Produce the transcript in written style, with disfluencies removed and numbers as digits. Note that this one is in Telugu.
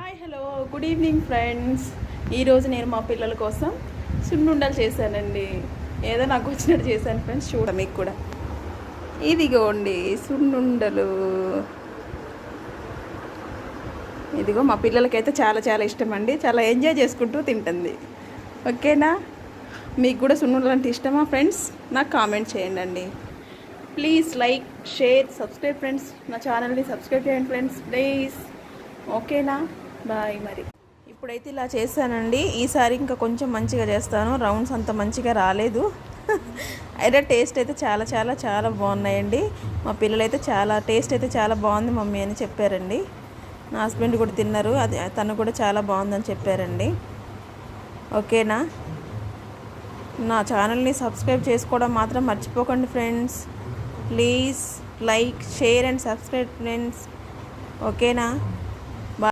Hi hello good evening friends. ఈరోజు నేను మా పిల్లల కోసం సున్నుండలు చేశానండి. ఏదో నాకు వచ్చినట్టు చేశాను ఫ్రెండ్స్. చూడ మీకు కూడా ఇదిగోండి సున్నుండలు. ఇదిగో మా పిల్లలకైతే చాలా చాలా ఇష్టం అండి. చాలా ఎంజాయ్ చేసుకుంటూ తింటుంది. ఓకేనా? మీకు కూడా సున్నుండలు అంటే ఇష్టమా ఫ్రెండ్స్? నాకు కామెంట్ చేయండి అండి. Please like share subscribe friends. నా ఛానల్ని సబ్స్క్రైబ్ చేయండి ఫ్రెండ్స్ ప్లీజ్. ఓకేనా? బాయ్. మరి ఇప్పుడైతే ఇలా చేశానండి. ఈసారి ఇంకా కొంచెం మంచిగా చేస్తాను. రౌండ్స్ అంత మంచిగా రాలేదు. అయితే టేస్ట్ అయితే చాలా చాలా చాలా బాగున్నాయండి. మా పిల్లలైతే టేస్ట్ అయితే చాలా బాగుంది మమ్మీ అని చెప్పారండి. నా హస్బెండ్ కూడా తిన్నారు. అది తను కూడా చాలా బాగుందని చెప్పారండి. ఓకేనా? నా ఛానల్ని సబ్స్క్రైబ్ చేసుకోవడం మాత్రం మర్చిపోకండి friends. Please like share and subscribe friends. ఓకేనా?